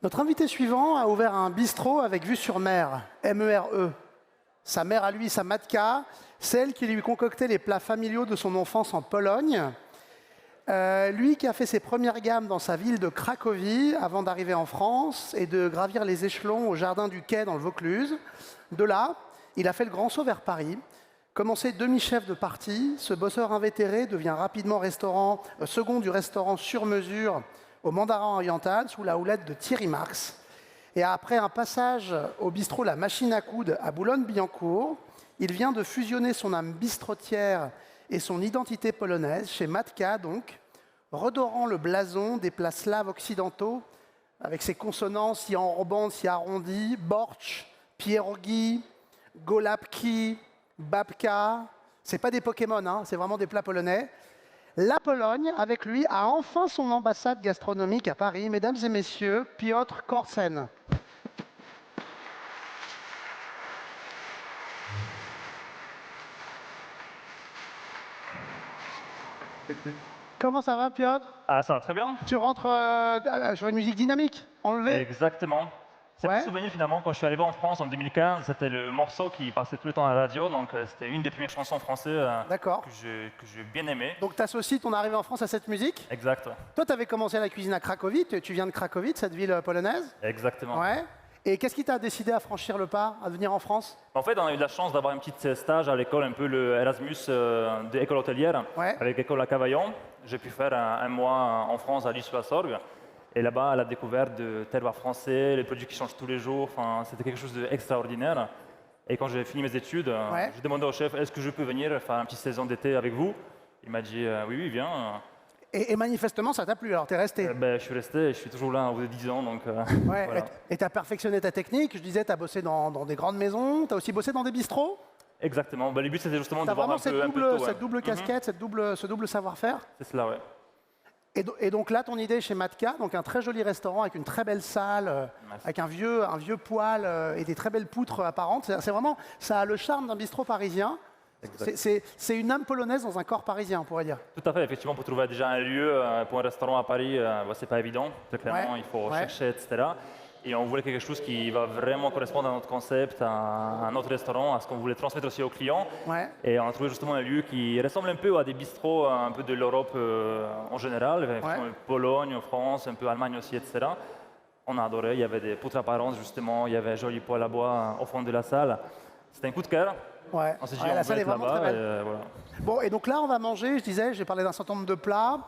Notre invité suivant a ouvert un bistrot avec vue sur mer, MERE. Sa mère à lui, sa matka, celle qui lui concoctait les plats familiaux de son enfance en Pologne. Lui qui a fait ses premières gammes dans sa ville de Cracovie avant d'arriver en France et de gravir les échelons au jardin du Quai dans le Vaucluse. De là, il a fait le grand saut vers Paris. Commencé demi-chef de partie, ce bosseur invétéré devient rapidement second du restaurant sur mesure au Mandarin Oriental sous la houlette de Thierry Marx. Et après un passage au bistrot La Machine à Coudre à Boulogne-Billancourt, il vient de fusionner son âme bistrotière et son identité polonaise chez Matka, donc, redorant le blason des plats slaves occidentaux avec ses consonants si enrobantes, si arrondies, bortsch, pierogi, golapki, babka. C'est pas des Pokémon, hein, c'est vraiment des plats polonais. La Pologne, avec lui, a enfin son ambassade gastronomique à Paris. Mesdames et messieurs, Piotr Korsen. Comment ça va, Piotr? Ah, ça va très bien. Tu rentres sur une musique dynamique, enlevée? Exactement. C'est Ouais. un souvenir finalement, quand je suis arrivé en France en 2015, c'était le morceau qui passait tout le temps à la radio, donc c'était une des premières chansons françaises D'accord. que j'ai bien aimé. Donc tu associes ton arrivée en France à cette musique? Exact, ouais. Toi, tu avais commencé la cuisine à Cracovie, tu viens de Cracovie, de cette ville polonaise? Exactement. Ouais. Et qu'est-ce qui t'a décidé à franchir le pas, à venir en France? En fait, on a eu la chance d'avoir un petit stage à l'école, un peu le Erasmus de l'école hôtelière, Ouais. avec l'école à Cavaillon. J'ai pu faire un mois en France à Lille-sur-la-Sorgue. Et là-bas, à la découverte de terroirs français, les produits qui changent tous les jours, enfin, c'était quelque chose d'extraordinaire. Et quand j'ai fini mes études, Ouais. j'ai demandé au chef, est-ce que je peux venir faire une petite saison d'été avec vous? Il m'a dit, oui, oui, viens. Et manifestement, ça t'a plu, alors t'es resté. Ben, je suis resté, et je suis toujours là au bout de 10 ans, donc Ouais. voilà. Et t'as perfectionné ta technique. Je disais, t'as bossé dans des grandes maisons, t'as aussi bossé dans des bistrots. Exactement. Ben, le but, c'était justement de T'as voir vraiment un cette peu double, tout, ouais. cette double casquette, ce double savoir-faire. C'est cela, ouais. Et donc là, ton idée chez Matka, donc un très joli restaurant avec une très belle salle, Merci. avec un vieux poêle et des très belles poutres apparentes. C'est vraiment, ça a le charme d'un bistrot parisien. Exact. C'est une âme polonaise dans un corps parisien, on pourrait dire. Tout à fait, effectivement, pour trouver déjà un lieu pour un restaurant à Paris, c'est pas évident. Très clairement, Ouais. il faut Ouais. chercher, etc. Et on voulait quelque chose qui va vraiment correspondre à notre concept, à notre restaurant, à ce qu'on voulait transmettre aussi aux clients. Ouais. Et on a trouvé justement un lieu qui ressemble un peu à des bistrots un peu de l'Europe en général, effectivement, Pologne, France, un peu Allemagne aussi, etc. On a adoré, il y avait des poutres apparentes justement, il y avait un joli poêle à bois au fond de la salle. C'était un coup de cœur. Ouais. On s'est dit, Ouais, on la veut salle est être vraiment là-bas, très belle. et voilà. Bon, et donc là, on va manger, je disais, j'ai parlé d'un certain nombre de plats.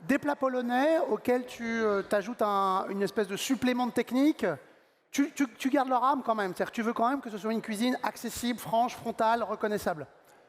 Des plats polonais auxquels tu t'ajoutes une espèce de supplément de technique. Tu gardes leur âme quand même. C'est-à-dire que tu veux quand même que ce soit une cuisine accessible, franche, frontale, reconnaissable.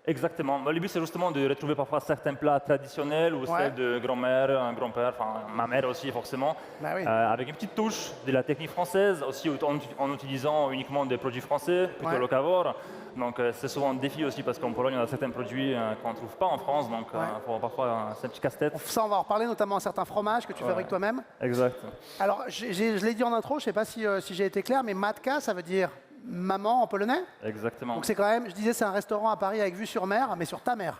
Exactement. Le but, c'est justement de retrouver parfois certains plats traditionnels ou Ouais. celles de grand-mère, un grand-père, enfin ma mère aussi forcément, Bah oui. avec une petite touche de la technique française, aussi en utilisant uniquement des produits français, plutôt Ouais. locavores. Donc c'est souvent un défi aussi parce qu'en Pologne, on a certains produits qu'on ne trouve pas en France, donc Ouais. parfois c'est un petit casse-tête. Ça, on va en reparler, notamment à certains fromages que tu fabriques toi-même. Exact. Alors, je l'ai dit en intro, je ne sais pas si j'ai été clair, mais matka, ça veut dire maman en polonais. Exactement. Donc c'est quand même, je disais, c'est un restaurant à Paris avec vue sur mer, mais sur ta mère.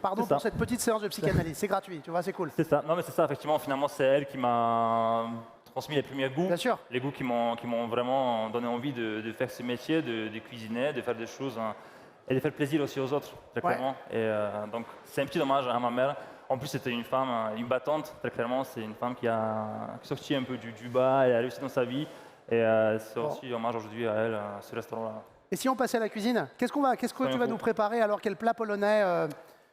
Pardon C'est ça. pour cette petite séance de psychanalyse, c'est gratuit, tu vois, c'est cool. C'est ça. Non, mais c'est ça, effectivement, finalement, c'est elle qui m'a transmis les premiers goûts. Bien sûr. Les goûts qui m'ont vraiment donné envie de faire ce métier, de cuisiner, de faire des choses et de faire plaisir aussi aux autres, très Ouais. clairement. Et donc, c'est un petit hommage à ma mère. En plus, c'était une femme, une battante, très clairement. C'est une femme qui a sorti un peu du bas et a réussi dans sa vie. Et c'est aussi hommage aujourd'hui à elle, à ce restaurant-là. Et si on passait à la cuisine, qu'est-ce que tu vas nous préparer alors? Quel plat polonais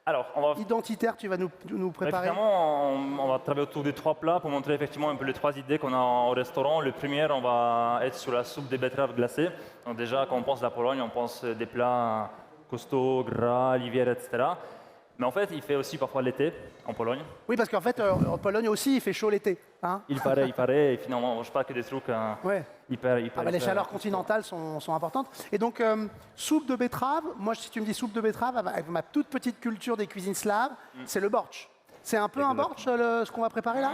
Alors, on va identitaire tu vas nous préparer? Évidemment, on va travailler autour de 3 plats pour montrer effectivement un peu les 3 idées qu'on a au restaurant. Le premier, on va être sur la soupe des betteraves glacées. Donc déjà, quand on pense à la Pologne, on pense des plats costauds, gras, livières, etc. Mais en fait, il fait aussi parfois l'été en Pologne. Oui, parce qu'en fait, en Pologne aussi, il fait chaud l'été. Hein. Il paraît, et finalement, on ne mange pas que des trucs Ouais. hyper Ah bah, les chaleurs continentales sont importantes. Et donc, soupe de betterave, moi, si tu me dis soupe de betterave, avec ma toute petite culture des cuisines slaves, c'est le bortsch. C'est un peu un bortsch, ce qu'on va préparer là?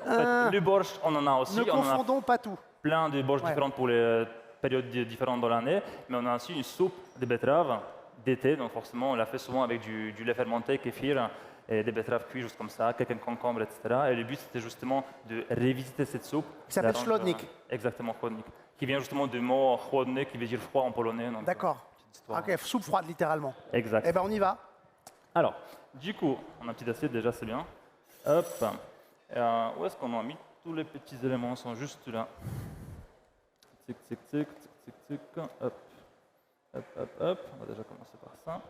En fait, le borscht, on en a aussi. Ne On en a confondons pas tout. plein de borscht Ouais. différentes pour les périodes différentes dans l'année, mais on a aussi une soupe de betterave d'été, donc forcément on la fait souvent avec du lait fermenté, kéfir, et des betteraves cuites juste comme ça, quelques concombres, etc. Et le but, c'était justement de revisiter cette soupe. Qui s'appelle La rendre, Chłodnik. Exactement, chłodnik. Qui vient justement du mot chłodny, qui veut dire froid en polonais. donc, D'accord. petite histoire. Ok, soupe froide littéralement. Exact. Eh ben on y va. Alors, du coup, on a un petit assiette, déjà, c'est bien. Hop. Où est-ce qu'on a mis? Tous les petits éléments sont juste là. Tic, tic, tic, tic, tic, tic. Hop. Hop, hop, hop. On va déjà commencer par ça.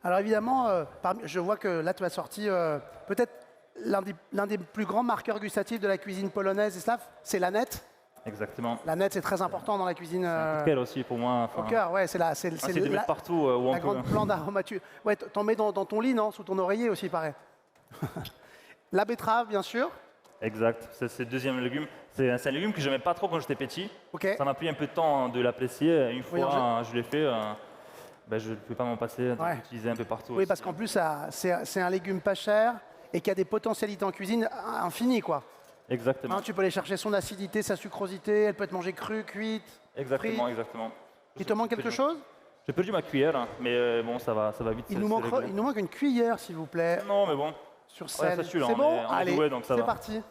Alors évidemment, je vois que là tu as sorti peut-être l'un des plus grands marqueurs gustatifs de la cuisine polonaise et slave, c'est l'aneth. Exactement. L'aneth c'est très important dans la cuisine. Un coup de cœur aussi pour moi. Au cœur, ouais, c'est C'est de mettre partout où on la peut. grande plante d'aromature. Ouais, t'en mets dans ton lit, non? Sous ton oreiller aussi, pareil. La betterave, bien sûr. Exact. C'est le deuxième légume. C'est un légume que je n'aimais pas trop quand j'étais petit. Ok. Ça m'a pris un peu de temps de l'apprécier. Une Oui, fois je l'ai fait, je ne peux pas m'en passer. Ouais. L'utiliser un peu partout. Oui, aussi. parce qu'en plus, c'est un légume pas cher et qui a des potentialités en cuisine infinies, quoi. Exactement. Hein, tu peux aller chercher son acidité, sa sucrosité, elle peut être mangée crue, cuite. Exactement, frite. exactement. Il te manque quelque chose? J'ai perdu ma cuillère, hein, mais bon, ça va vite. Il c'est nous réglé. manque une cuillère, s'il vous plaît, Non, mais bon. sur Ouais, scène. c'est sûr, C'est on bon? est Allez, doué, donc ça c'est va. parti.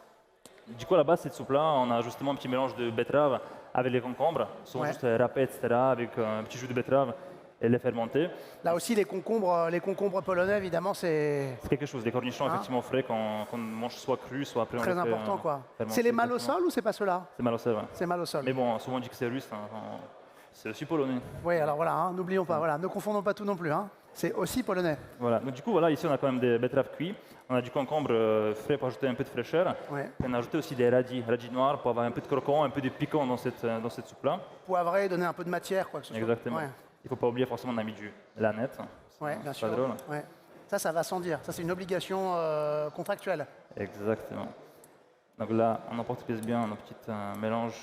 Du coup, à la base, cette soupe-là, on a justement un petit mélange de betterave avec les concombres, souvent Ouais. juste râpés, etc., avec un petit jus de betterave et les fermentés. Là aussi, les concombres polonais, évidemment, c'est C'est quelque chose, des cornichons Hein effectivement frais qu'on mange soit crus, soit après on très les fait, important, quoi. fermenter, C'est les mâles au exactement. sol ou c'est pas ceux-là? C'est mal au sel, ouais. C'est mâles au sol. Mais bon, souvent on dit que c'est russe, hein, c'est aussi polonais. Oui, alors voilà, hein, n'oublions pas, voilà, ne confondons pas tout non plus. Hein. C'est aussi polonais. Voilà, donc du coup, voilà, ici on a quand même des betteraves cuites, on a du concombre frais pour ajouter un peu de fraîcheur, Ouais. et on a ajouté aussi des radis noirs pour avoir un peu de croquant, un peu de piquant dans cette soupe-là. Poivré, donner un peu de matière, quoi que ce soit. Exactement. Ouais, Il ne faut pas oublier forcément on a mis du lanette. ouais, bien C'est sûr. pas drôle. Ouais. Ça va sans dire. Ça, c'est une obligation contractuelle. Exactement. Donc là, on emporte bien nos petits mélanges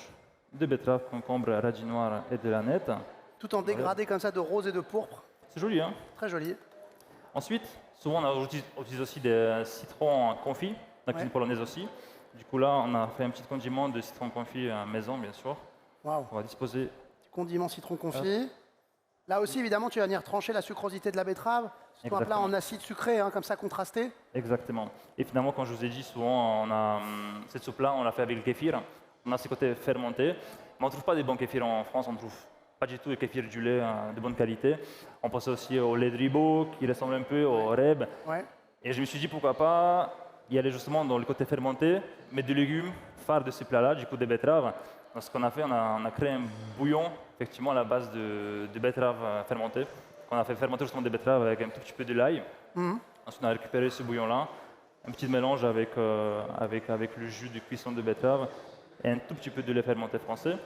de betterave, concombre, radis noirs et de lanette. Tout en dégradé comme ça de rose et de pourpre. C'est joli, hein? Très joli. Ensuite, souvent on utilise aussi des citrons confits, dans la cuisine Ouais. polonaise aussi. Du coup là, on a fait un petit condiment de citron confit maison, bien sûr. Waouh. On va disposer. Condiment citron confit. Là aussi, évidemment, tu vas venir trancher la sucrosité de la betterave. C'est un plat Exactement. en acide sucré, hein, comme ça, contrasté. Exactement. Et finalement, quand je vous ai dit, souvent, on a cette soupe-là, on l'a fait avec le kéfir. On a ce côté fermenté. Mais on ne trouve pas des bons kéfirs en France, on ne trouve pas du tout des kéfirs du lait de bonne qualité. On pense aussi au lait de ribot, qui ressemble un peu au reb. Ouais. Et je me suis dit, pourquoi pas y aller justement dans le côté fermenté, mais des légumes phares de ce plat-là, du coup des betteraves. Donc, ce qu'on a fait, on a créé un bouillon, effectivement, à la base de betteraves fermentées. On a fait fermenter justement des betteraves avec un tout petit peu de l'ail. Mhm. Ensuite, on a récupéré ce bouillon-là, un petit mélange avec le jus de cuisson de betterave et un tout petit peu de lait fermenté français,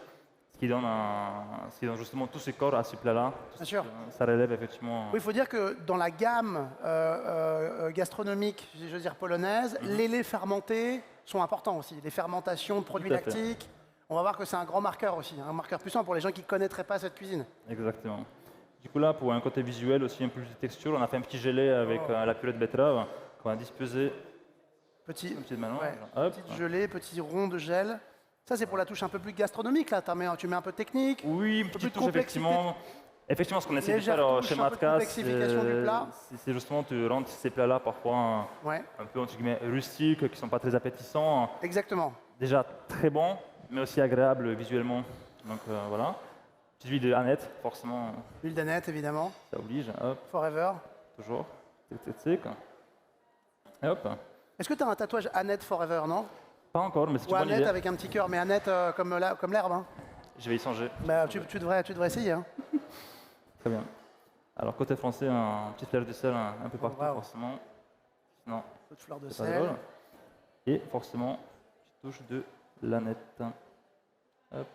ce qui donne justement tout ce corps à ce plat-là. Bien sûr. Ça relève effectivement. Oui, il faut dire que dans la gamme gastronomique, je veux dire polonaise, les laits fermentés sont importants aussi. Les fermentations de produits Tout à fait. lactiques, on va voir que c'est un grand marqueur aussi, un marqueur puissant pour les gens qui ne connaîtraient pas cette cuisine. Exactement. Du coup là, pour un côté visuel aussi, un peu plus de texture, on a fait un petit gelé avec la purée de betterave qu'on va disposer Petit, un petit mélange. ouais, Hop. petite gelée, petit rond de gel. Ça, c'est pour la touche un peu plus gastronomique, là. Tu mets un peu de technique. Oui, une peu petite plus de touche, effectivement. Effectivement, ce qu'on essaie de Légère faire touche, chez un peu de Matkas, complexification du plat. c'est justement de rendre ces plats-là parfois Ouais, un peu entre guillemets rustiques, qui ne sont pas très appétissants. exactement. Déjà très bons, mais aussi agréables visuellement. Donc voilà. Petite huile de hanette, forcément, Huile d'aneth, évidemment. ça oblige. Hop, Forever. toujours. Tic, tic, tic. Et hop. Est-ce que tu as un tatouage Annette Forever, non? Pas encore, mais c'est Ou une bonne Annette idée. avec un petit cœur, mais Annette comme l'herbe. Hein. Je vais y songer. Bah, tu devrais essayer. Hein. Très bien. Alors côté français, un petit flair de sel un peu partout, wow. forcément. Sinon, Un peu de fleur de c'est pas sel. drôle. Et forcément, petite touche de lanette. Hop.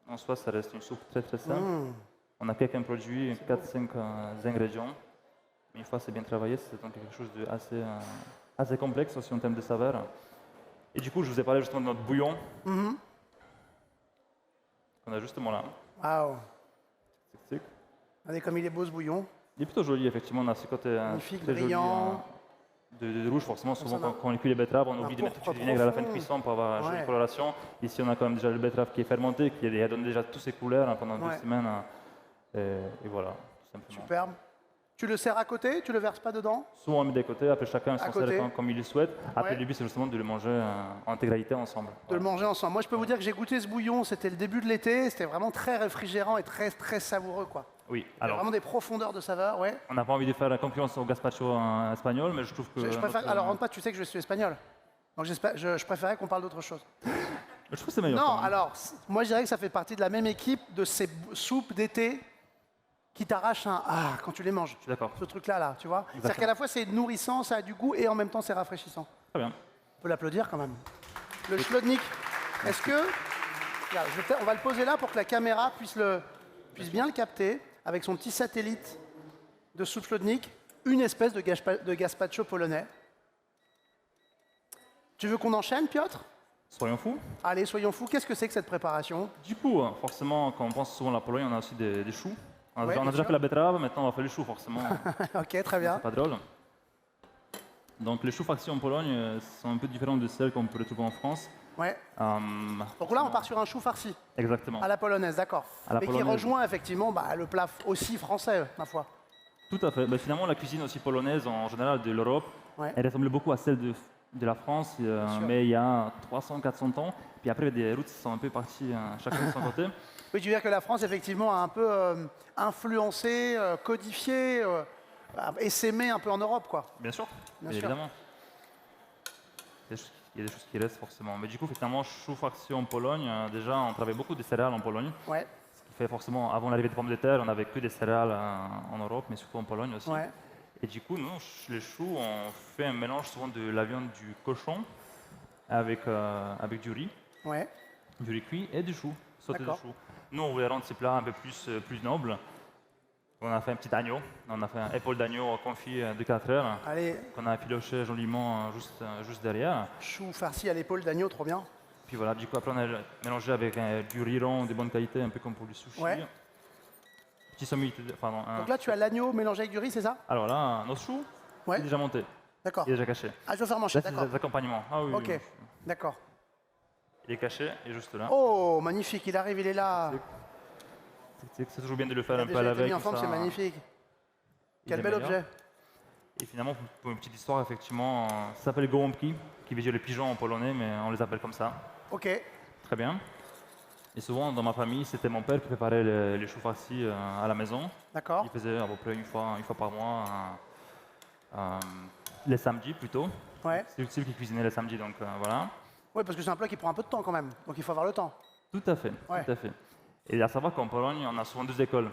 En soi, ça reste une soupe très très simple. Mmh. On a quelques produits, 4-5 ingrédients. Mais une fois c'est bien travaillé, c'est donc quelque chose de assez complexe aussi en termes de saveur. Et du coup, je vous ai parlé justement de notre bouillon Mhm. qu'on a justement là. Waouh. Tic, tic. Regardez comme il est beau ce bouillon. Il est plutôt joli, effectivement. On a ce côté Magnifique, très joli, brillant. de rouge, forcément. Souvent, ça, quand on cuit les betteraves, on un oublie de mettre un pourpre petit peu de vinaigre à la fin de profond. cuisson pour avoir une Ouais. jolie coloration. Ici, on a quand même déjà le betterave qui est fermenté, qui a donné déjà toutes ses couleurs pendant Ouais. 2 semaines. Et voilà, tout simplement. Superbe. Tu le sers à côté, tu le verses pas dedans? Souvent on met des côtés, après chacun s'en côté. sert comme il le souhaite. Après Ouais. le but c'est justement de le manger en intégralité ensemble. De le manger ensemble. Moi, je peux vous dire que j'ai goûté ce bouillon, c'était le début de l'été, c'était vraiment très réfrigérant et très, très savoureux, quoi. Oui, Il y a alors vraiment des profondeurs de saveur, ouais. on n'a pas envie de faire la concurrence au gazpacho espagnol, mais je trouve que... Je préfère, notre- alors, rentre pas, tu sais que je suis espagnol. Donc, je préférais qu'on parle d'autre chose. Je trouve que c'est meilleur. Non, quand même. alors, moi, je dirais que ça fait partie de la même équipe de ces soupes d'été qui t'arrachent un ah quand tu les manges. Je suis d'accord. Ce truc-là, là, tu vois. C'est-à-dire qu'à la fois, c'est nourrissant, ça a du goût et en même temps, c'est rafraîchissant. Très bien. On peut l'applaudir quand même. Le Schlodnik, est-ce que... Regarde, on va le poser là pour que la caméra puisse bien le capter avec son petit satellite de soupe Schlodnik, une espèce de gazpacho polonais. Tu veux qu'on enchaîne, Piotr? Soyons fous. Allez, soyons fous. Qu'est-ce que c'est que cette préparation? Du coup, forcément, quand on pense souvent à la Pologne, on a aussi des choux. On Ouais, a bien déjà sûr. fait la betterave, maintenant on va faire les choux, forcément. Ok, très bien. C'est pas drôle. Donc les choux farcis en Pologne sont un peu différents de celles qu'on peut retrouver en France. Ouais. Euh, Donc là, on part sur un chou farci, Exactement. à la polonaise, d'accord. À la Mais qui polonaise. rejoint effectivement le plat aussi français, ma foi. Tout à fait. Ben, finalement, la cuisine aussi polonaise en général de l'Europe, Ouais. elle ressemble beaucoup à celle de la France, sûr. mais il y a 300-400 ans. Puis après, des routes sont un peu parties chacun de son côté. Oui, tu veux dire que la France, effectivement, a un peu influencé, codifié, essaimé un peu en Europe, quoi. Bien sûr, Bien bien sûr. évidemment. Il y a des choses qui restent forcément. Mais du coup, finalement, choux farcis en Pologne, déjà, on travaille beaucoup des céréales en Pologne. Ouais, Ce qui fait forcément, avant l'arrivée des pommes de terre, on n'avait que des céréales en Europe, mais surtout en Pologne aussi. ouais. Et du coup, nous, les choux, on fait un mélange souvent de la viande du cochon avec du riz cuit et du chou, sauté de D'accord. chou. Nous, on voulait rendre ces plats un peu plus nobles. On a fait un petit agneau, on a fait un épaule d'agneau confit de 4 heures, Allez, qu'on a filoché joliment juste derrière. chou farci à l'épaule d'agneau, trop bien. Puis voilà, du coup, après, on a mélangé avec du riz rond de bonne qualité, un peu comme pour le sushi. Ouais. Petit sommelier, pardon. Donc là, tu as l'agneau mélangé avec du riz, c'est ça? Alors là, notre chou, Ouais. il est déjà monté, D'accord. il est déjà caché. Ah, je dois faire mancher, Là, c'est d'accord. des accompagnements. Ah oui, Ok, oui. d'accord. Il est caché, et juste là. Oh, magnifique, il arrive, il est là. C'est toujours bien de le faire Il a un peu déjà à la été veille. mis en comme forme, ça, c'est magnifique. il Quel est bel meilleur. objet. Et finalement, pour une petite histoire, effectivement, ça s'appelle gołąbki, qui veut dire les pigeons en polonais, mais on les appelle comme ça. Ok, Très bien. Et souvent, dans ma famille, c'était mon père qui préparait les choux farcis à la maison. d'accord. Il faisait à peu près une fois par mois, les samedis plutôt. Ouais. C'est lui qui cuisinait les samedis, donc voilà. Oui, parce que c'est un plat qui prend un peu de temps quand même. Donc il faut avoir le temps. Tout à fait, Ouais. tout à fait. Et à savoir qu'en Pologne, on a souvent deux écoles.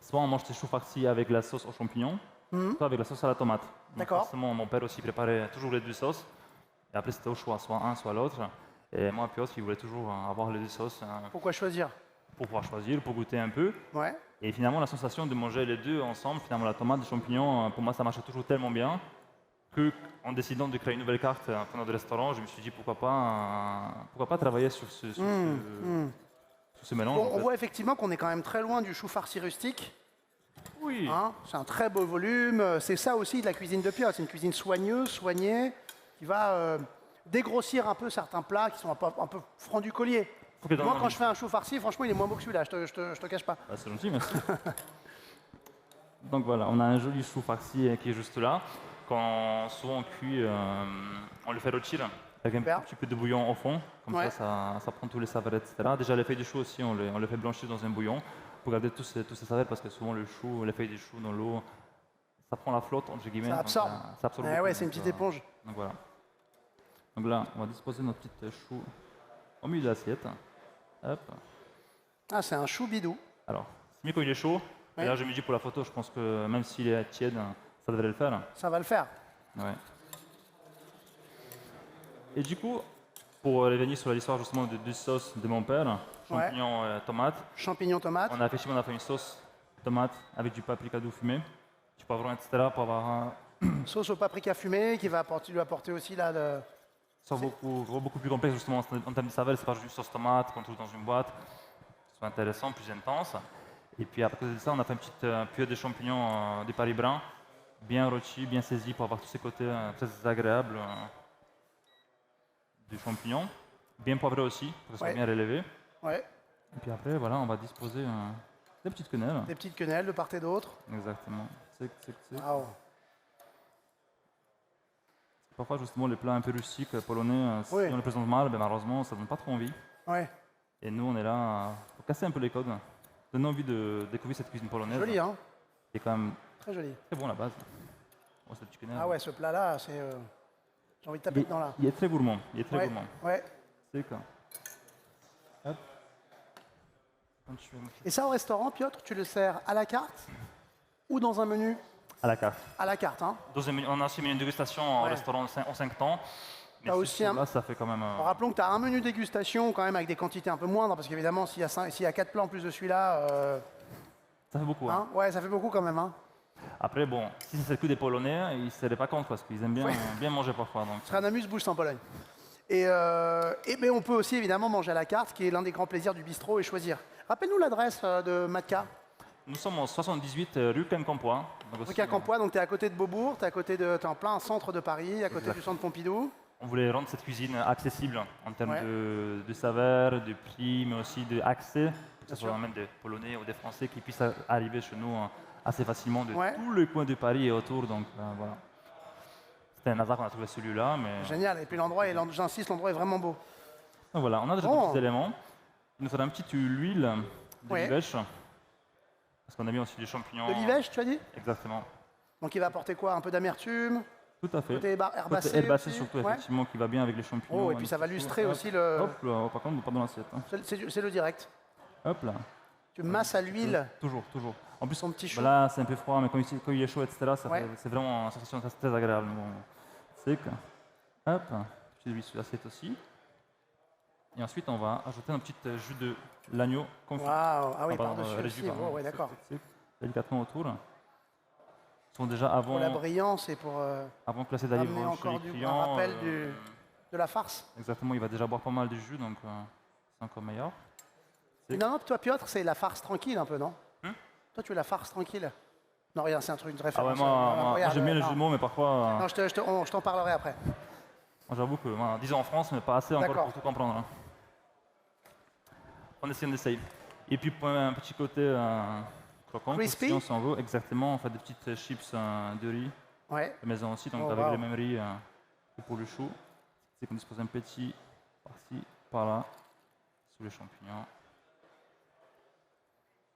Soit on mange des choux farcis avec la sauce aux champignons, soit avec la sauce à la tomate. Donc Mhm. D'accord. forcément, mon père aussi préparait toujours les deux sauces. Et après, c'était au choix, soit un, soit l'autre. Et moi, Piotr, il voulait toujours avoir les deux sauces Pourquoi choisir? pour pouvoir choisir, pour goûter un peu. Ouais. Et finalement, la sensation de manger les deux ensemble, finalement, la tomate et les champignons, pour moi, ça marchait toujours tellement bien que, en décidant de créer une nouvelle carte pour notre restaurant, je me suis dit pourquoi pas travailler sur ce mélange. Bon, en on fait. voit effectivement qu'on est quand même très loin du chou farci rustique. Oui. Hein, c'est un très beau volume. C'est ça aussi de la cuisine de Piotr. C'est une cuisine soigneuse, soignée, qui va dégrossir un peu certains plats qui sont un peu francs du collier. Faut que dans Moi, un- quand je fais un chou farci, franchement, il est moins beau que celui-là. Je te cache pas. Ah, c'est gentil, merci. Donc voilà, on a un joli chou farci qui est juste là. Quand souvent on cuit, on le fait rôtir avec un Super. petit peu de bouillon au fond. Comme Ouais. ça prend tous les saveurs, etc. Déjà, les feuilles de chou aussi, on les fait blanchir dans un bouillon pour garder tous ces saveurs parce que souvent le chou, les feuilles de chou dans l'eau, ça prend la flotte, entre guillemets. Ça donc, absorbe. ça absorbe Eh beaucoup, ouais, c'est une donc, petite éponge. Donc voilà. Donc là, on va disposer notre petite chou au milieu de l'assiette. Hop. Ah, c'est un chou bidou. Alors, c'est mieux quand il est chaud. Ouais. Et là, je me dis pour la photo, je pense que même s'il est tiède, ça devrait le faire. Ça va le faire. Ouais. Et du coup, pour revenir sur l'histoire justement de deux sauces de mon père, champignons et tomates, Champignons, tomates. on a fait une sauce tomate avec du paprika doux fumé, du poivron, etc. pour avoir un Sauce au paprika fumé qui va lui apporter aussi là le... sauce beaucoup plus complexe justement en termes de saveur. C'est pas juste sauce tomate qu'on trouve dans une boîte. C'est intéressant, plus intense. Et puis après de ça, on a fait une petite purée de champignons de Paris brun, bien rôti, bien saisi pour avoir tous ces côtés très agréables du champignon. Bien poivré aussi, pour que ce soit Ouais. bien relevé. Ouais. Et puis après, voilà, on va disposer Des petites quenelles. Des petites quenelles de part et d'autre. Exactement. Tic, tic, tic. Waouh. Parfois, justement, les plats un peu rustiques polonais, si Oui. on les présente mal, ben, malheureusement, ça donne pas trop envie. Ouais. Et nous, on est là pour casser un peu les codes, donner envie de découvrir cette cuisine polonaise. Joli, hein? Qui est quand même Très joli. très bon à la base. Oh, cette petite quenelle. Ah ouais, ce plat-là, c'est. J'ai envie de taper dedans là. Il est très gourmand. Il est très Ouais. gourmand. Ouais. C'est quoi. Hop. Quand tu veux- Et ça, au restaurant, Piotr, tu le sers à la carte ou dans un menu? À la carte. À la carte, hein? On a aussi mis une dégustation au Ouais. restaurant en 5 temps. Mais T'as ce aussi un- là, ça fait quand même. Alors, rappelons que tu as un menu dégustation quand même avec des quantités un peu moindres, parce qu'évidemment, s'il y a 4 plats en plus de celui-là, Ça fait beaucoup. Hein. ouais, ça fait beaucoup quand même. Hein. Après, bon, si c'était que des Polonais, ils ne seraient pas contre parce qu'ils aiment bien, bien manger parfois. Donc. Ce serait un amuse-bouche sans Pologne. Mais on peut aussi évidemment manger à la carte, qui est l'un des grands plaisirs du bistrot, et choisir. Rappelle-nous l'adresse de Matka. Nous sommes au 78 rue Quincampoix. Rue Quincampoix, donc tu es à côté de Beaubourg, tu es en plein centre de Paris, à côté Exact. du centre Pompidou. On voulait rendre cette cuisine accessible en termes Ouais. de saveur, de prix, mais aussi d'accès, que ce Bien soit sûr. même des Polonais ou des Français qui puissent arriver chez nous assez facilement de Ouais. tous les coins de Paris et autour. Donc voilà. C'était un hasard qu'on a trouvé celui-là, mais Génial, et puis l'endroit, j'insiste, l'endroit est vraiment beau. donc voilà, on a déjà Bon. des petits éléments. Il nous faudra un petit huile de Ouais. livèche, parce qu'on a mis aussi des champignons. De l'ivèche, tu as dit? Exactement. Donc il va apporter quoi? Un peu d'amertume, Tout à fait. côté herbacé, Côté herbacé aussi. surtout, Ouais. effectivement, qui va bien avec les champignons. Oh, et puis ça va un petit lustrer peu. aussi le... Hop là, oh, par contre, pas dans l'assiette. Hein. C'est le direct. Hop là. Tu masses à l'huile Toujours, toujours. En plus, son petit chou. là, c'est un peu froid, mais quand il est chaud, etc., Ouais. c'est vraiment une sensation très agréable. Bon, c'est que. Hop, petite huile sur l'assiette aussi. Et ensuite, on va ajouter un petit jus de l'agneau confit. Waouh, ah oui, pardon, par-dessus réduit, aussi. pardon. Oh, ouais, d'accord. Délicatement autour. Ils sont déjà Pour la brillance et pour avant que l'assiette amener arrive chez encore les un clients. rappel de la farce. Exactement, il va déjà boire pas mal de jus, donc c'est encore meilleur. Non, toi, Piotr, c'est la farce tranquille un peu, non? Hmm. Toi, tu veux la farce tranquille? Non, rien, c'est un truc, une Ah ouais, référence. moi Regarde, j'aime bien les non. jeux de mots, mais parfois, Non, je t'en parlerai après. moi, j'avoue que, voilà, disons en France, mais pas assez encore D'accord. pour tout comprendre. Hein. On essaye. Et puis pour un petit côté croquant, Crispy. croustillant, si on veut, exactement, on fait des petites chips de riz, Ouais. de maison aussi, donc Oh, avec wow. le même riz que pour le chou. C'est qu'on dispose un petit par-ci, par-là, sous les champignons.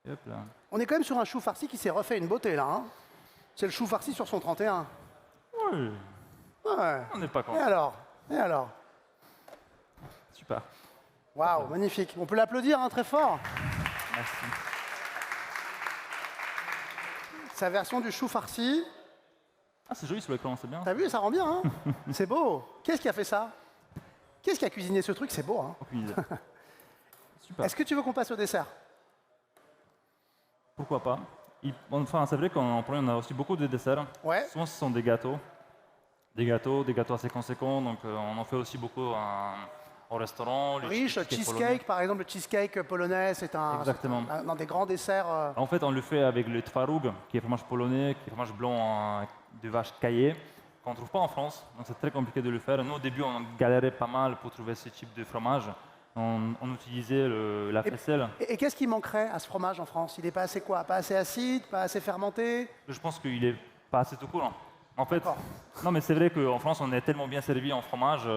Et hop là. On est quand même sur un chou farci qui s'est refait une beauté, là. Hein. C'est le chou farci sur son 31. Oui, Ouais. on n'est pas Et content. alors? Et alors? Super. Waouh, magnifique. On peut l'applaudir hein, très fort. Merci. Sa version du chou farci. Ah, c'est joli sur l'écran, c'est bien. T'as vu, ça rend bien, hein? C'est beau. Qu'est-ce qui a fait ça? Qu'est-ce qui a cuisiné ce truc? C'est beau, hein? Aucune idée. Super. Est-ce que tu veux qu'on passe au dessert? Pourquoi pas. Enfin, c'est vrai qu'en Pologne, on a aussi beaucoup de desserts. Ouais. Souvent, ce sont des gâteaux. Des gâteaux assez conséquents. Donc, on en fait aussi beaucoup au restaurant. Le Riche, cheesecake polonais. cheesecake, par exemple, le cheesecake polonais, c'est Exactement. un des grands desserts. En fait, on le fait avec le twaróg, qui est fromage polonais, qui est fromage blanc de vache caillée, qu'on ne trouve pas en France. Donc, c'est très compliqué de le faire. Nous, au début, on galérait pas mal pour trouver ce type de fromage. On utilisait la faisselle. Et qu'est-ce qui manquerait à ce fromage en France? Il est pas assez quoi? Pas assez acide? Pas assez fermenté? Je pense qu'il est pas assez tout court. Hein. En fait, D'accord. non, mais c'est vrai qu'en France, on est tellement bien servi en fromage,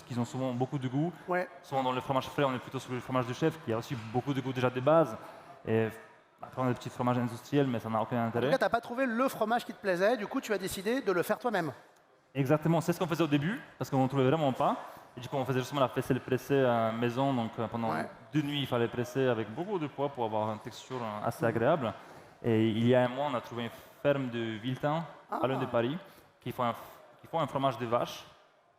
qu'ils ont souvent beaucoup de goût. Ouais. Souvent, dans le fromage frais, on est plutôt sur le fromage de chef, qui a aussi beaucoup de goût déjà de base. Et après, on a des petits fromages industriels, mais ça n'a aucun En tout intérêt. cas, t'as pas trouvé le fromage qui te plaisait, du coup, tu as décidé de le faire toi-même. Exactement, c'est ce qu'on faisait au début, parce qu'on ne trouvait vraiment pas. Et du coup, on faisait justement la faisselle pressée à maison. Donc, pendant Ouais. 2 nuits, il fallait presser avec beaucoup de poids pour avoir une texture assez agréable. Et il y a un mois, on a trouvé une ferme de Viltin, à l'est de Paris, qui font un fromage de vache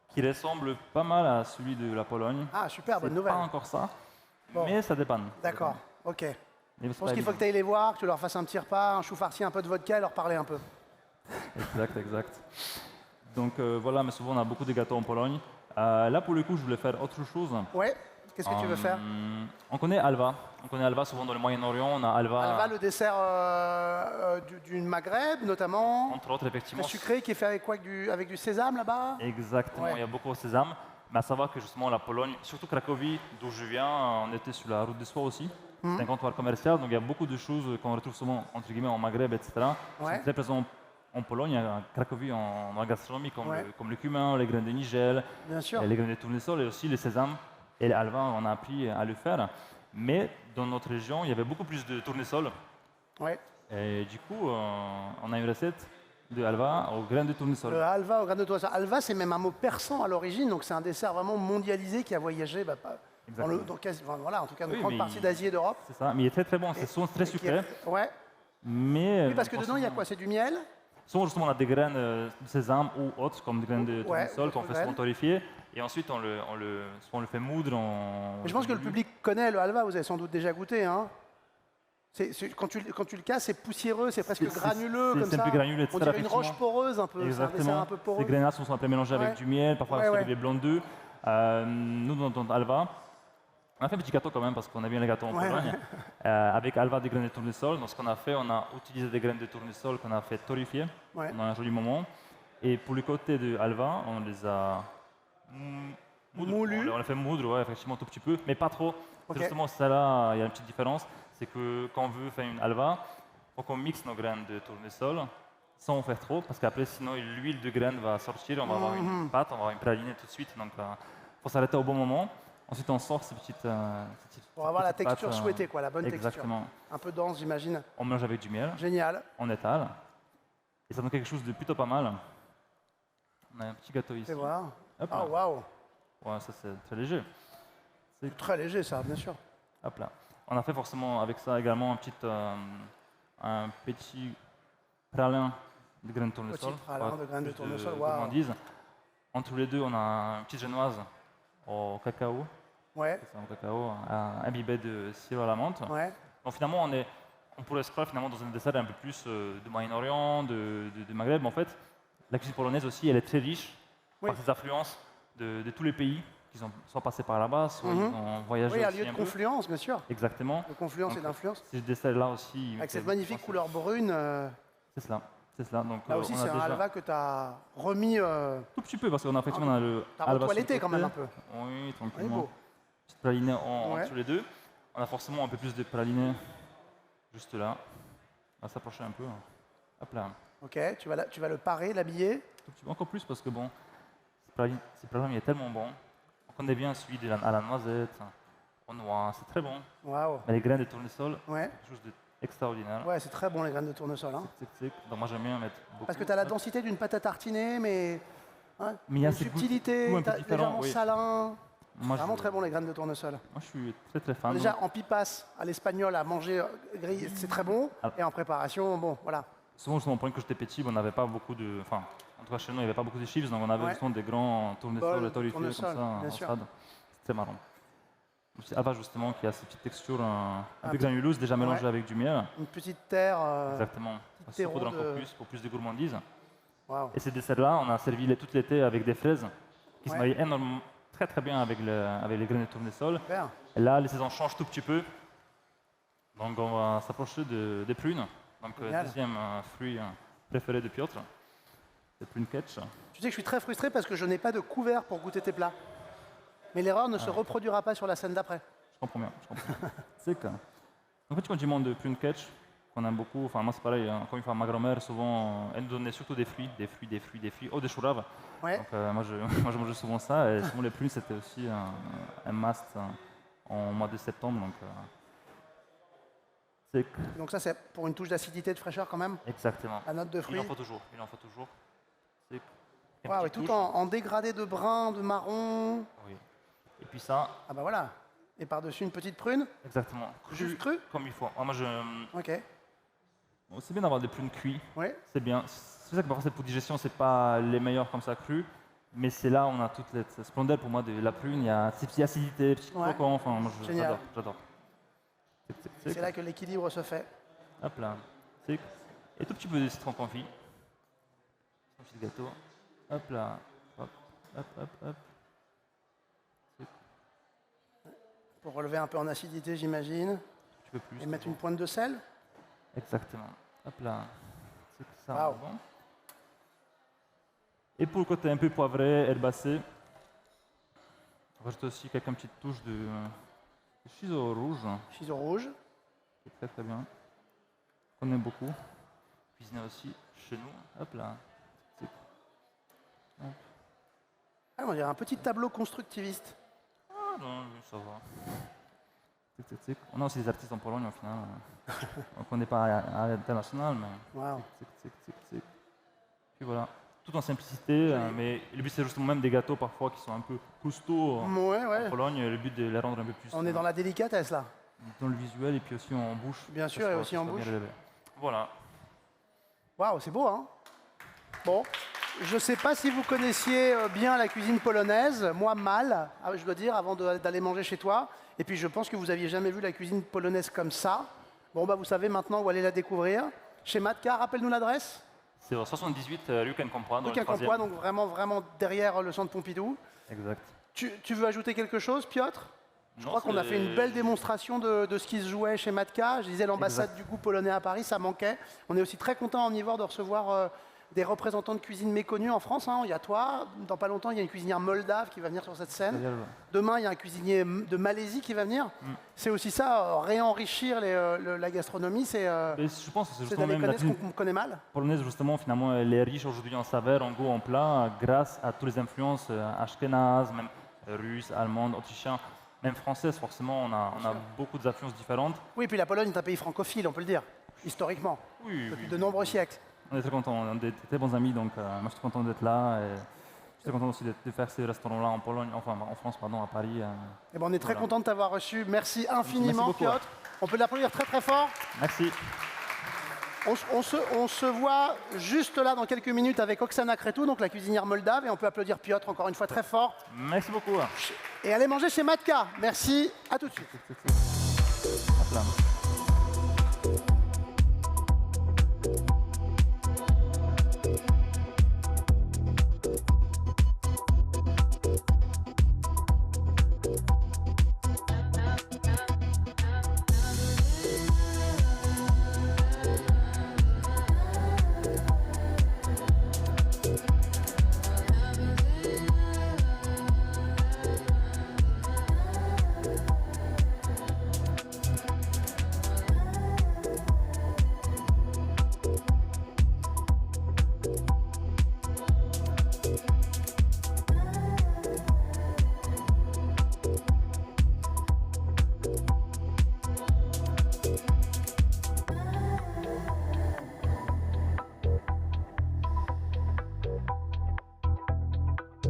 qui ressemble pas mal à celui de la Pologne. Ah, super, bonne C'est nouvelle. pas encore ça, Bon. mais ça dépanne. D'accord, ok. Mais Je c'est pense pas qu'il faut que tu ailles les voir, que tu leur fasses un petit repas, un chou farci, un peu de vodka et leur parler un peu. Exact, exact. Donc voilà, mais souvent on a beaucoup de gâteaux en Pologne. Là, pour le coup, je voulais faire autre chose. Ouais, qu'est-ce que tu veux faire? On connaît Alva. On connaît Alva souvent dans le Moyen-Orient. On a Alva, Alva, le dessert du Maghreb, notamment. entre autres, Le effectivement. sucré qui est fait avec quoi? Avec du sésame là-bas? Exactement, Ouais. il y a beaucoup au sésame. Mais à savoir que justement la Pologne, surtout Cracovie, d'où je viens, on était sur la route des soies aussi. C'est un comptoir commercial, donc il y a beaucoup de choses qu'on retrouve souvent entre guillemets en Maghreb, etc. qui Ouais. sont très présents en Pologne, à Cracovie, dans la gastronomie, comme, Ouais. comme le cumin, les graines de nigel, Bien sûr. les graines de tournesol et aussi le sésame et le halva, on a appris à le faire. Mais dans notre région, il y avait beaucoup plus de tournesol. Ouais. Et du coup, on a une recette de halva aux graines de tournesol. Le halva au grain de tournesol. Halva, c'est même un mot persan à l'origine, donc c'est un dessert vraiment mondialisé qui a voyagé voilà, en tout cas dans une Oui, grande mais partie d'Asie et d'Europe. C'est ça, mais il est très très bon, c'est souvent très sucré. Ouais. Mais Oui, parce que dedans, il y a quoi? C'est du miel? souvent, justement, on a des graines de sésame ou autres, comme des graines de Ouais, tournesol qu'on d'autres fait souvent graines. torréfier. Et ensuite, souvent, on le fait moudre. Mais je pense que le public connaît le halva, vous avez sans doute déjà goûté. Hein. Quand tu le casses, c'est poussiéreux, c'est presque granuleux comme c'est ça. un peu granuleux, etc. On dirait une roche effectivement. poreuse un peu, c'est un dessert Exactement. un peu Ces poreux. graines-là sont après mélangées Ouais. avec du miel, parfois Ouais, avec ouais. des blancs d'œufs. Nous, dans notre halva, on a fait un petit gâteau quand même, parce qu'on a bien les gâteaux en Ouais, Pologne, avec halva de graines de tournesol. Donc, ce qu'on a fait, on a utilisé des graines de tournesol qu'on a fait torréfier Ouais. pendant un joli moment. Et pour le côté de halva, on les a Moulus. On les fait moudre, ouais, effectivement, un tout petit peu, mais pas trop. Ok. C'est justement ça là, il y a une petite différence. C'est que quand on veut faire une halva, il faut qu'on mixe nos graines de tournesol sans en faire trop, parce qu'après, sinon, l'huile de graines va sortir, on va avoir une pâte, on va avoir une pralinée tout de suite. Donc, il faut s'arrêter au bon moment. Ensuite, on sort ces petites. Pour avoir la petites texture pâtes, souhaitée, quoi, la bonne exactement. texture. Un peu dense, j'imagine. On mélange avec du miel, Génial. on étale, et ça donne quelque chose de plutôt pas mal. On a un petit gâteau ici. Fais voir. Hop Ah, là. waouh. Ouais, ça c'est très léger. Très léger, ça, bien sûr. Hop là. On a fait forcément avec ça également un petit pralin de graines de tournesol. Petit pralin de graines de Plus tournesol, waouh. gourmandise. Entre les deux, on a une petite génoise au cacao, Ouais, c'est ça, au cacao, imbibée de sirop à la menthe. ouais. Donc finalement, on pourrait se croire finalement dans un dessert un peu plus de Moyen-Orient, de Maghreb. Mais en fait, la cuisine polonaise aussi, elle est très riche Oui. par ses influences de tous les pays qui ont soit passé par là-bas, soit ils ont voyagé Oui, un aussi lieu de un peu. confluence, bien sûr. Exactement. De confluence et Donc, d'influence. Ce dessert-là aussi. Avec cette magnifique couleur brune. C'est cela. C'est cela. Donc, Là aussi, on a c'est un déjà halva que tu as remis. tout petit peu parce qu'on a effectivement on a le T'as halva sur le retoiletté quand côté. même un peu. Oui, Il est tranquillement. beau. Petite pralinée Ouais. entre les deux. On a forcément un peu plus de praliné juste là. On va s'approcher un peu. Hop là. Ok, tu vas le parer, l'habiller. Tout petit peu, encore plus parce que bon, ce praline est tellement bon. On connaît bien celui à la noisette, au noix, c'est très bon. Waouh. Mais les graines de tournesol, Ouais. quelque chose d'extraordinaire. Ouais, c'est très bon les graines de tournesol. Hein. Donc moi j'aime bien mettre beaucoup. Parce que tu as la densité d'une pâte à tartiner, mais. Hein, Mais il y a une ce goût subtilité, un peu t'as différent, légèrement oui. salin. Moi, Vraiment très bon les graines de tournesol. Moi je suis très très fan. Déjà en pipas à l'espagnol à manger grillé, c'est très bon. Ah. Et en préparation, bon, voilà. Souvent, justement, pendant que j'étais petit, on n'avait pas beaucoup de. Enfin, en tout cas chez nous, il n'y avait pas beaucoup de chips, donc on avait Ouais. justement des grands tournesols Bol, torréfiés comme tournesol, ça bien en sûr. salade. C'est très marrant. C'est halva justement qui a cette petite texture un Un peu peu- granuleuse, déjà mélangée ouais. avec du miel. Une petite terre. Exactement. On terreau saupoudre encore de- plus pour plus de gourmandise. Waouh. Et ces desserts-là, on a servi tout l'été avec des fraises qui se Ouais. marient énormément, très très bien avec les graines de tournesol. Super. Et là, les saisons changent tout petit peu. Donc on va s'approcher des prunes. Donc Génial. deuxième fruit préféré de Piotr, les prunes ketch. Tu sais que je suis très frustré parce que je n'ai pas de couvert pour goûter tes plats. Mais l'erreur ne se reproduira pas sur la scène d'après. Je comprends bien, je comprends bien. C'est que, en fait, quand tu manges de prunes ketch, qu'on aime beaucoup, enfin moi c'est pareil, encore une fois, ma grand-mère, souvent, elle nous donnait surtout des fruits, des chouraves. Ouais. Donc moi, moi je mangeais souvent ça, et souvent les prunes c'était aussi un must en mois de septembre. Donc, c'est que- Donc ça, c'est pour une touche d'acidité, de fraîcheur quand même. exactement. La note de Il fruits. en faut toujours, il en faut toujours. C'est que- une Waouh, et petite tout touche. en dégradé de brun, de marron. Oui. Et puis ça, Ah bah voilà. Et par-dessus une petite prune. exactement. Juste cru. Comme il faut. Moi, Ok. bon, c'est bien d'avoir des prunes cuites. Ouais. C'est bien. C'est ça que parfois, pour digestion, c'est pas les meilleurs comme ça crus. Mais c'est là où on a toute cette splendeur pour moi de la prune. Il y a ces petites acidités, petits Ouais. croquants. Enfin, moi, Génial. j'adore. C'est là que l'équilibre se fait. Hop là. Tic. Et tout petit peu de citron confit. Un petit gâteau. Hop là. Hop, hop, hop, hop. Pour relever un peu en acidité, j'imagine. Tu peux plus. Et mettre une pointe de sel. Exactement. Hop là. C'est ça. Waouh. Bon. Et pour le côté un peu poivré, herbacé, on rajoute aussi quelques petites touches Shiso rouge, Shiso rouge. c'est très très bien. On aime beaucoup. Cuisiner aussi chez nous. Hop là. Tic, tic. Hop. Ah, on dirait un petit tableau constructiviste. Ah non, ça va. Tic, tic, tic. On a aussi des artistes en Pologne au final. Donc on n'est pas à l'international, mais. Wow. Tic, tic, tic, tic. Puis voilà. Tout en simplicité, mais le but c'est justement même des gâteaux parfois qui sont un peu costauds Ouais, ouais. en Pologne. Le but de les rendre un peu plus. On est dans la délicatesse là. Dans le visuel et puis aussi en bouche. Bien sûr, et aussi en bouche. Voilà. Waouh, c'est beau, hein? Bon, je ne sais pas si vous connaissiez bien la cuisine polonaise. Moi, mal, je dois dire, avant d'aller manger chez toi. Et puis, je pense que vous n'aviez jamais vu la cuisine polonaise comme ça. Bon, bah, vous savez maintenant où aller la découvrir. Chez Matka, rappelle-nous l'adresse. C'est au 78 rue Quincampoix, dans Rue le 3e. Quincampoix, donc vraiment derrière le centre Pompidou. Exact. Tu veux ajouter quelque chose, Piotr? Je crois qu'on a fait une belle démonstration de ce qui se jouait chez Matka. Je disais l'ambassade du goût polonais à Paris, ça manquait. On est aussi très content en Ivor de recevoir des représentants de cuisine méconnus en France. Hein. Il y a toi, dans pas longtemps, il y a une cuisinière moldave qui va venir sur cette scène. Demain, il y a un cuisinier de Malaisie qui va venir. C'est aussi ça, réenrichir la gastronomie, Je pense que c'est justement d'aller même la connaître ce cuisine qu'on connaît mal. polonaise, justement, finalement, elle est riche aujourd'hui en saveurs, en goût, en plat, grâce à toutes les influences ashkénazes, même russes, allemandes, autrichiennes, même françaises. Forcément, on a beaucoup d'influences différentes. Oui, et puis la Pologne est un pays francophile, on peut le dire, historiquement, depuis de nombreux siècles. On est très contents, on est des très bons amis, donc moi je suis content d'être là. Et je suis content aussi de faire ces restaurants-là en Pologne, enfin en France, pardon, à Paris. Et ben, on est très content de t'avoir reçu. Merci infiniment, beaucoup. Piotr. On peut l'applaudir très très fort. Merci. On se voit juste là dans quelques minutes avec Oksana Kretu, donc la cuisinière moldave, et on peut applaudir Piotr encore une fois très fort. Merci beaucoup. Et allez manger chez Matka. Merci, à tout de suite. Hop là.